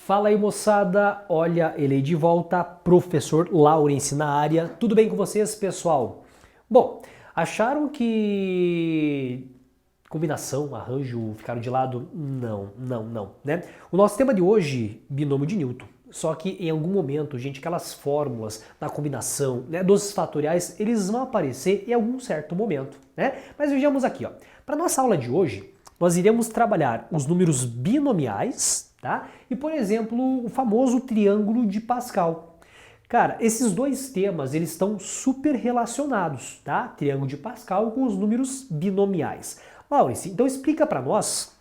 Fala aí, moçada, olha ele aí de volta, professor Laurence na área. Tudo bem com vocês, pessoal? Bom, acharam que combinação, arranjo ficaram de lado? Não, né? O nosso tema de hoje, binômio de Newton. Só que em algum momento, gente, aquelas fórmulas da combinação, né, dos fatoriais, eles vão aparecer em algum certo momento, né? Mas vejamos aqui, ó. Para nossa aula de hoje, nós iremos trabalhar os números binomiais, tá? E, por exemplo, o famoso triângulo de Pascal. Cara, esses dois temas, eles estão super relacionados, tá? Triângulo de Pascal com os números binomiais. Laurence, então explica para nós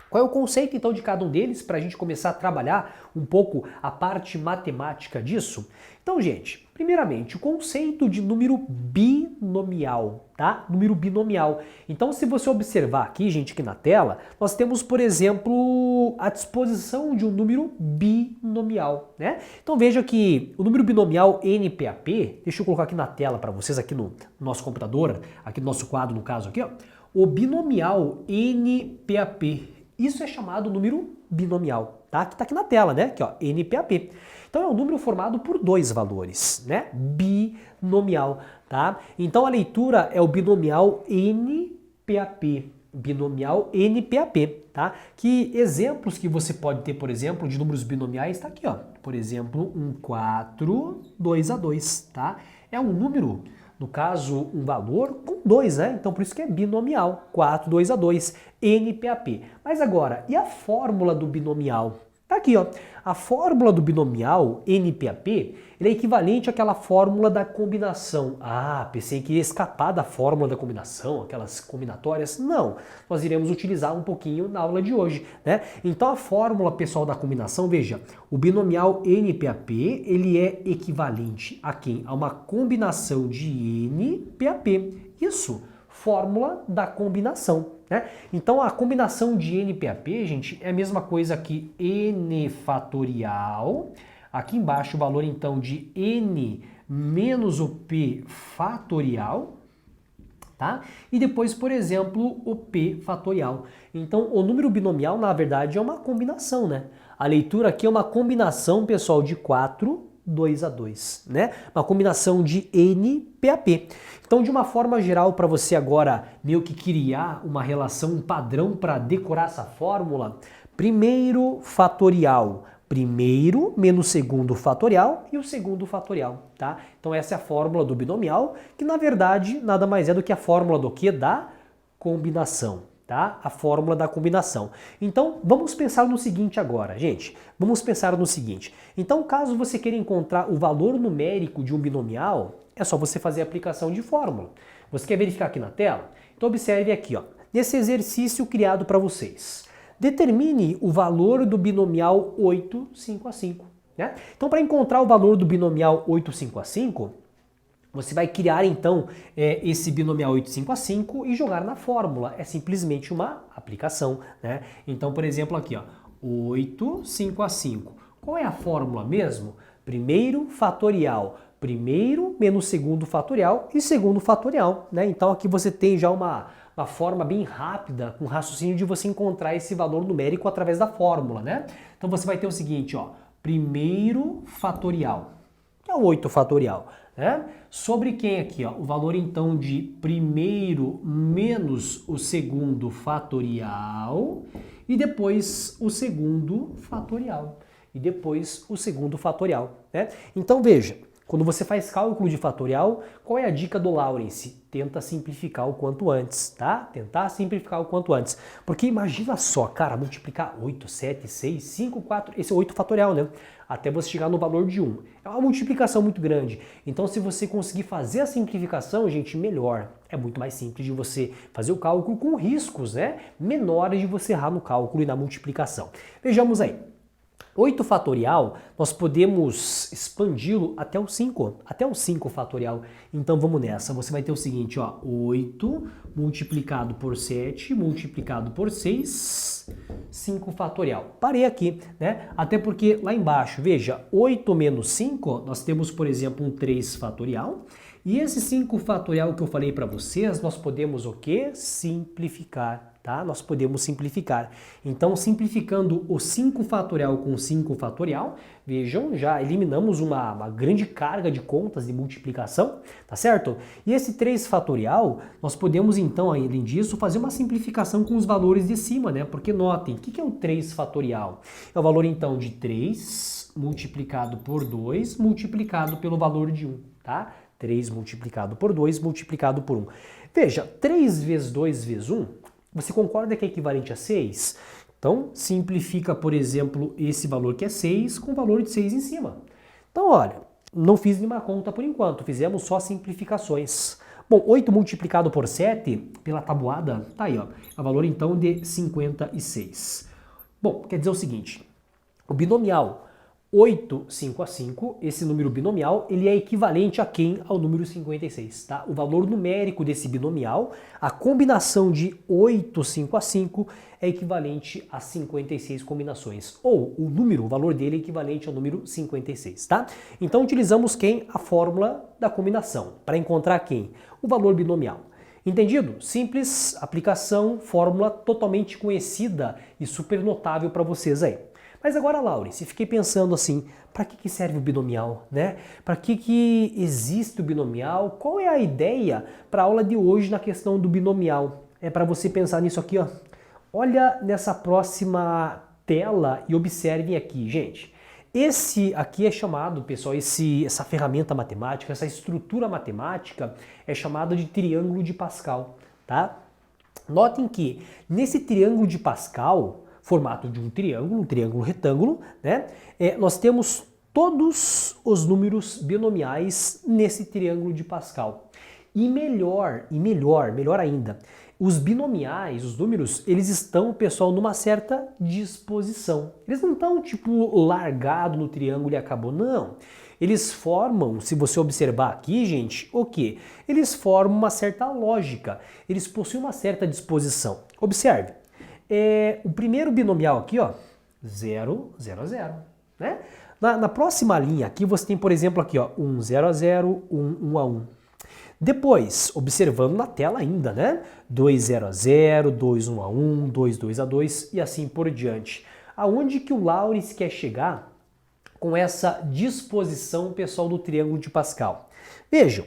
qual é o conceito então de cada um deles para a gente começar a trabalhar um pouco a parte matemática disso? Então, gente, primeiramente, o conceito de número binomial, tá? Número binomial. Então, se você observar aqui, gente, aqui na tela, nós temos, por exemplo, a disposição de um número binomial, né? Então, veja que o número binomial NPAP, deixa eu colocar aqui na tela para vocês, aqui no nosso computador, aqui no nosso quadro, no caso aqui, ó, o binomial NPAP. Isso é chamado número binomial, tá? Que tá aqui na tela, né? Aqui, ó, NPAP. Então é um número formado por dois valores, né? Binomial, tá? Então a leitura é o binomial NPAP. Binomial NPAP, tá? Que exemplos que você pode ter, por exemplo, de números binomiais, tá aqui, ó. Por exemplo, um 4, 2 a 2, tá? É um número, no caso, um valor com 2, né? Então, por isso que é binomial. 4, 2 a 2, NPAP. Mas agora, e a fórmula do binomial? Tá aqui, ó. A fórmula do binomial, NPAP, ele é equivalente àquela fórmula da combinação. Ah, pensei que ia escapar da fórmula da combinação, aquelas combinatórias. Não, nós iremos utilizar um pouquinho na aula de hoje, né? Então, a fórmula, pessoal, da combinação, veja, o binomial NPAP, ele é equivalente a quem? A uma combinação de NPAP. Isso, fórmula da combinação, né? Então a combinação de NPAP, gente, é a mesma coisa que N fatorial. Aqui embaixo o valor então de N menos o P fatorial, tá? E depois, por exemplo, o P fatorial. Então o número binomial, na verdade, é uma combinação, né? A leitura aqui é uma combinação, pessoal, de 4, 2 a 2, né? Uma combinação de NPAP. Então, de uma forma geral, para você agora meio que criar uma relação, um padrão para decorar essa fórmula, primeiro fatorial, primeiro menos segundo fatorial e o segundo fatorial, tá? Então, essa é a fórmula do binomial, que na verdade nada mais é do que a fórmula do quê? Da combinação. Tá? A fórmula da combinação. Então, vamos pensar no seguinte agora, gente. Vamos pensar no seguinte. Então, caso você queira encontrar o valor numérico de um binomial, é só você fazer a aplicação de fórmula. Você quer verificar aqui na tela? Então, observe aqui, ó, nesse exercício criado para vocês. Determine o valor do binomial 8, 5 a 5. Né? Então, para encontrar o valor do binomial 8, 5 a 5, você vai criar, então, esse binomial 8, 5 a 5 e jogar na fórmula. É simplesmente uma aplicação, né? Então, por exemplo, aqui, ó, 8, 5 a 5. Qual é a fórmula mesmo? Primeiro fatorial. Primeiro menos segundo fatorial e segundo fatorial, né? Então, aqui você tem já uma forma bem rápida, com raciocínio de você encontrar esse valor numérico através da fórmula, né? Então, você vai ter o seguinte, ó, primeiro fatorial, que é o 8 fatorial, né? Sobre quem aqui, ó? O valor então de primeiro menos o segundo fatorial e depois o segundo fatorial. E depois o segundo fatorial, né? Então veja, quando você faz cálculo de fatorial, qual é a dica do Laurence? Tenta simplificar o quanto antes, tá? Tentar simplificar o quanto antes. Porque imagina só, cara, multiplicar 8, 7, 6, 5, 4, esse é 8 fatorial, né? Até você chegar no valor de 1. É uma multiplicação muito grande. Então, se você conseguir fazer a simplificação, gente, melhor. É muito mais simples de você fazer o cálculo com riscos, né? Menores de você errar no cálculo e na multiplicação. Vejamos aí. 8 fatorial, nós podemos expandi-lo até o 5, até o 5 fatorial. Então vamos nessa, você vai ter o seguinte, ó, 8 multiplicado por 7, multiplicado por 6, 5 fatorial. Parei aqui, né? Até porque lá embaixo, veja, 8 menos 5, nós temos, por exemplo, um 3 fatorial. E esse 5 fatorial que eu falei para vocês, nós podemos o quê? Simplificar. tá? Nós podemos simplificar. Então, simplificando o 5 fatorial com 5 fatorial, vejam, já eliminamos uma grande carga de contas de multiplicação, tá certo? E esse 3 fatorial, nós podemos então, além disso, fazer uma simplificação com os valores de cima, né? Porque notem, o que é o 3 fatorial? É o valor então de 3 multiplicado por 2 multiplicado pelo valor de 1, tá? 3 multiplicado por 2 multiplicado por 1. Veja, 3 vezes 2 vezes 1, você concorda que é equivalente a 6? Então, simplifica, por exemplo, esse valor que é 6 com o valor de 6 em cima. Então, olha, não fiz nenhuma conta por enquanto, fizemos só simplificações. Bom, 8 multiplicado por 7, pela tabuada, tá aí, ó, é o valor então de 56. Bom, quer dizer o seguinte, o binomial 8, 5 a 5, esse número binomial, ele é equivalente a quem? Ao número 56, tá? O valor numérico desse binomial, a combinação de 8, 5 a 5 é equivalente a 56 combinações. Ou o número, o valor dele é equivalente ao número 56, tá? Então utilizamos quem? A fórmula da combinação, para encontrar quem? O valor binomial. Entendido? Simples, aplicação, fórmula totalmente conhecida e super notável para vocês aí. Mas agora, Laurence, fiquei pensando assim, para que serve o binomial, né? Para que existe o binomial? Qual é a ideia para a aula de hoje na questão do binomial? É para você pensar nisso aqui, ó. Olha nessa próxima tela e observem aqui, gente. Esse aqui é chamado, pessoal, essa ferramenta matemática, essa estrutura matemática é chamada de triângulo de Pascal, tá? Notem que nesse triângulo de Pascal, formato de um triângulo retângulo, né? Nós temos todos os números binomiais nesse triângulo de Pascal. E melhor ainda, os binomiais, os números, eles estão, pessoal, numa certa disposição. Eles não estão, tipo, largado no triângulo e acabou, não. Eles formam, se você observar aqui, gente, o quê? Eles formam uma certa lógica, eles possuem uma certa disposição. Observe. O primeiro binomial aqui, ó, 0, 0 a 0, né? Na próxima linha aqui você tem, por exemplo, aqui, ó, 1, 0 a 0, 1, 1 a 1. Depois, observando na tela ainda, né? 2, 0 a 0, 2, 1 a 1, 2, 2 a 2 e assim por diante. Aonde que o Laurence quer chegar com essa disposição, pessoal, do triângulo de Pascal? Vejam,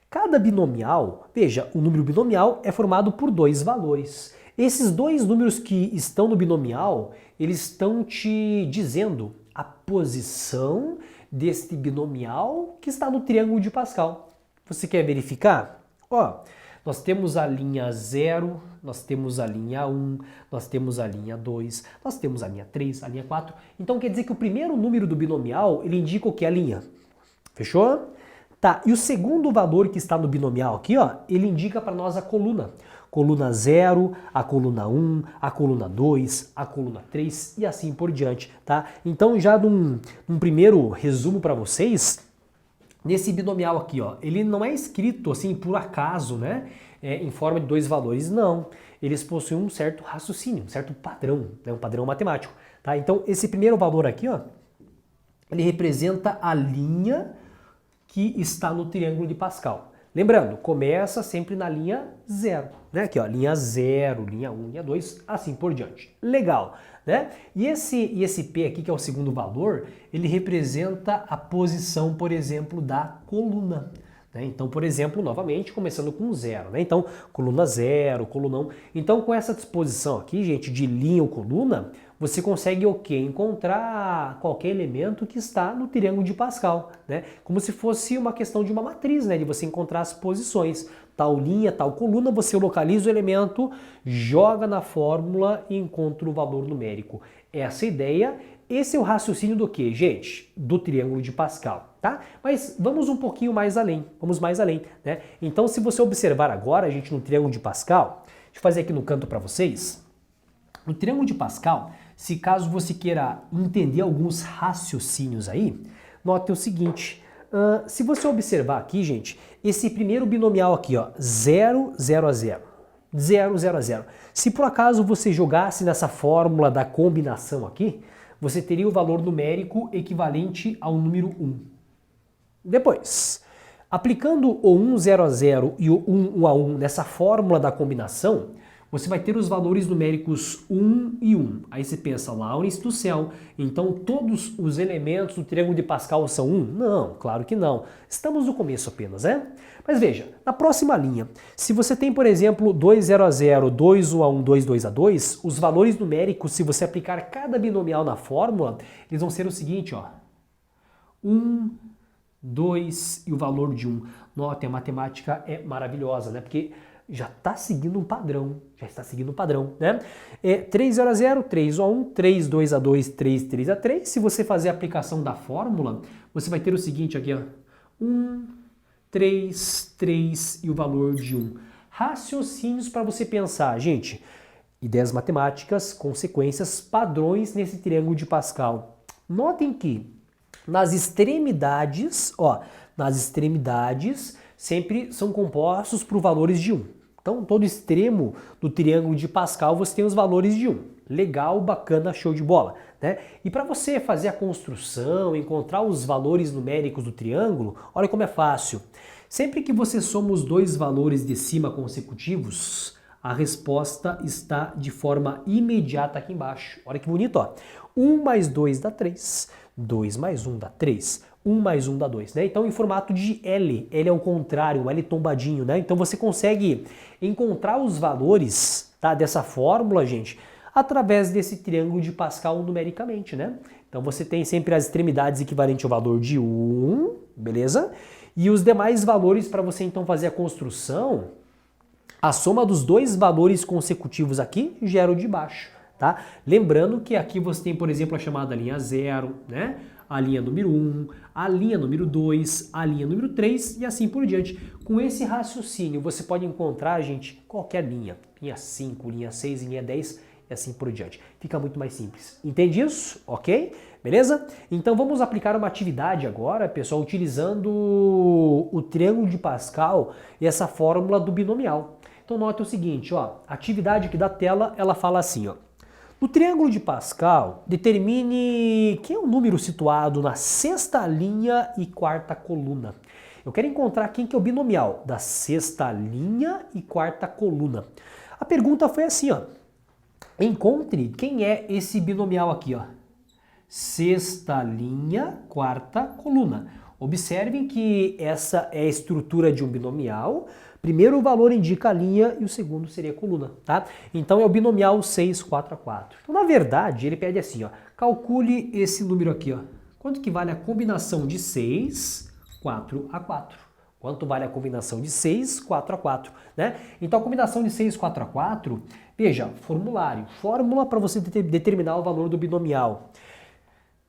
cada binomial, veja, o número binomial é formado por dois valores. Esses dois números que estão no binomial, eles estão te dizendo a posição deste binomial que está no triângulo de Pascal. Você quer verificar? Ó, nós temos a linha 0, nós temos a linha 1, nós temos a linha 2, nós temos a linha 3, a linha 4. Então quer dizer que o primeiro número do binomial, ele indica o que? A linha. Fechou? Tá, e o segundo valor que está no binomial aqui, ó, ele indica para nós a coluna. Coluna 0, a coluna 1, a coluna 2, a coluna 3 e assim por diante, tá? Então já num primeiro resumo para vocês, nesse binomial aqui, ó, ele não é escrito assim por acaso, né? Em forma de dois valores, não. Eles possuem um certo raciocínio, um certo padrão, né? Um padrão matemático, tá? Então esse primeiro valor aqui, ó, ele representa a linha que está no triângulo de Pascal. Lembrando, começa sempre na linha 0, né? Aqui, ó, linha 0, linha 1, linha 2, assim por diante. Legal, né? E esse P aqui, que é o segundo valor, ele representa a posição, por exemplo, da coluna. Né? Então, por exemplo, novamente, começando com 0, né? Então, coluna 0, coluna 1. Então, com essa disposição aqui, gente, de linha ou coluna, você consegue o quê? Encontrar qualquer elemento que está no triângulo de Pascal, né? Como se fosse uma questão de uma matriz, né? De você encontrar as posições. Tal linha, tal coluna, você localiza o elemento, joga na fórmula e encontra o valor numérico. Essa é a ideia. Esse é o raciocínio do quê, gente? Do triângulo de Pascal, tá? Mas vamos um pouquinho mais além, vamos mais além, né? Então, se você observar agora, gente, no triângulo de Pascal, deixa eu fazer aqui no canto para vocês. No triângulo de Pascal, se caso você queira entender alguns raciocínios aí, note o seguinte, se você observar aqui, gente, esse primeiro binomial aqui, ó, 0, 0 a 0, 0, 0 a 0. Se por acaso você jogasse nessa fórmula da combinação aqui, você teria o valor numérico equivalente ao número 1. Depois, aplicando o 1, 0 a 0 e o 1, 1 a 1 nessa fórmula da combinação, você vai ter os valores numéricos 1 e 1. Aí você pensa, Laurens do céu, então todos os elementos do triângulo de Pascal são 1? Não, claro que não. Estamos no começo apenas, né? Mas veja, na próxima linha, se você tem, por exemplo, 2, 0 a 0, 2, 1 a 1, 2, 2 a 2, os valores numéricos, se você aplicar cada binomial na fórmula, eles vão ser o seguinte, ó. 1, 2 e o valor de 1. Notem, a matemática é maravilhosa, né? Porque já está seguindo um padrão, né? 3, 0 a 0, 3, 1 a 1, 3, 2 a 2, 3, 3 a 3. Se você fazer a aplicação da fórmula, você vai ter o seguinte aqui, ó. 1, 3, 3 e o valor de 1. Raciocínios para você pensar, gente. Ideias matemáticas, consequências, padrões nesse triângulo de Pascal. Notem que nas extremidades, sempre são compostos por valores de 1. Então, todo extremo do triângulo de Pascal você tem os valores de 1. Legal, bacana, show de bola, né? E para você fazer a construção, encontrar os valores numéricos do triângulo, olha como é fácil. Sempre que você soma os dois valores de cima consecutivos, a resposta está de forma imediata aqui embaixo. Olha que bonito, ó. 1 mais 2 dá 3, 2 mais 1 dá 3, 1 mais 1 dá 2, né? Então, em formato de L. L é o contrário, um L tombadinho, né? Então, você consegue encontrar os valores, tá, dessa fórmula, gente, através desse triângulo de Pascal numericamente, né? Então, você tem sempre as extremidades equivalentes ao valor de 1, beleza? E os demais valores para você, então, fazer a construção, a soma dos dois valores consecutivos aqui gera o de baixo, tá? Lembrando que aqui você tem, por exemplo, a chamada linha 0, né? A linha número 1, a linha número 2, a linha número 3 e assim por diante. Com esse raciocínio, você pode encontrar, gente, qualquer linha. Linha 5, linha 6, linha 10 e assim por diante. Fica muito mais simples. Entende isso? Ok? Beleza? Então vamos aplicar uma atividade agora, pessoal, utilizando o triângulo de Pascal e essa fórmula do binomial. Então note o seguinte, ó, a atividade aqui da tela, ela fala assim, ó. No triângulo de Pascal, determine quem é o número situado na sexta linha e quarta coluna. Eu quero encontrar quem que é o binomial da sexta linha e quarta coluna. A pergunta foi assim, ó. Encontre quem é esse binomial aqui, ó. Sexta linha, quarta coluna. Observem que essa é a estrutura de um binomial. Primeiro o valor indica a linha e o segundo seria a coluna, tá? Então é o binomial 6, 4 a 4. Então, na verdade, ele pede assim, ó, calcule esse número aqui, ó. Quanto que vale a combinação de 6, 4 a 4? Quanto vale a combinação de 6, 4 a 4, né? Então a combinação de 6, 4 a 4, veja, formulário, fórmula para você determinar o valor do binomial.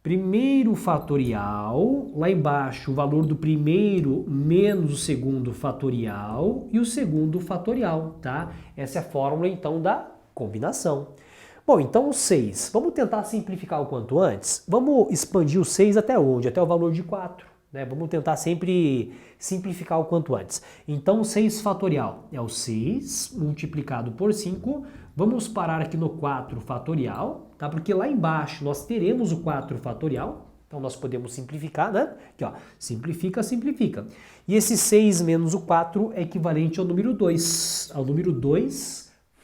Primeiro fatorial, lá embaixo o valor do primeiro menos o segundo fatorial e o segundo fatorial, tá? Essa é a fórmula então da combinação. Bom, então o 6, vamos tentar simplificar o quanto antes? Vamos expandir o 6 até onde? Até o valor de 4, né? Vamos tentar sempre simplificar o quanto antes. Então o 6 fatorial é o 6 multiplicado por 5, vamos parar aqui no 4 fatorial, tá? Porque lá embaixo nós teremos o 4 fatorial, então nós podemos simplificar, né? Aqui, ó, simplifica, simplifica. E esse 6 menos o 4 é equivalente ao número 2,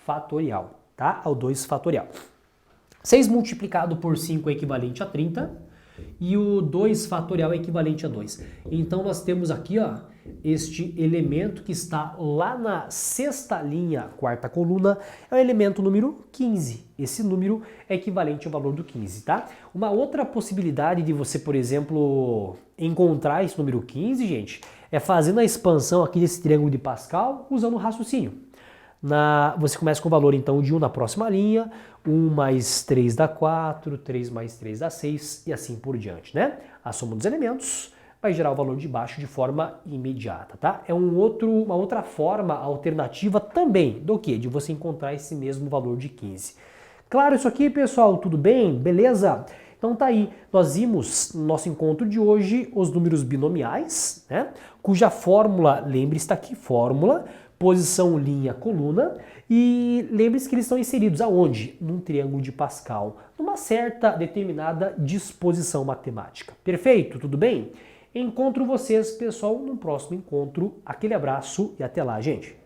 fatorial, tá? Ao 2 fatorial. 6 multiplicado por 5 é equivalente a 30 e o 2 fatorial é equivalente a 2. Então nós temos aqui, ó, este elemento que está lá na sexta linha, quarta coluna, é o elemento número 15. Esse número é equivalente ao valor do 15, tá? Uma outra possibilidade de você, por exemplo, encontrar esse número 15, gente, é fazendo a expansão aqui desse triângulo de Pascal usando o raciocínio. Você começa com o valor então de 1 na próxima linha, 1 mais 3 dá 4, 3 mais 3 dá 6 e assim por diante, né? A soma dos elementos vai gerar o valor de baixo de forma imediata, tá? É uma outra forma alternativa também do que? De você encontrar esse mesmo valor de 15. Claro isso aqui, pessoal? Tudo bem? Beleza? Então tá aí, nós vimos no nosso encontro de hoje os números binomiais, né? Cuja fórmula, lembre-se, está aqui, fórmula, posição, linha, coluna, e lembre-se que eles estão inseridos aonde? Num triângulo de Pascal, numa certa determinada disposição matemática. Perfeito? Tudo bem? Encontro vocês, pessoal, no próximo encontro. Aquele abraço e até lá, gente!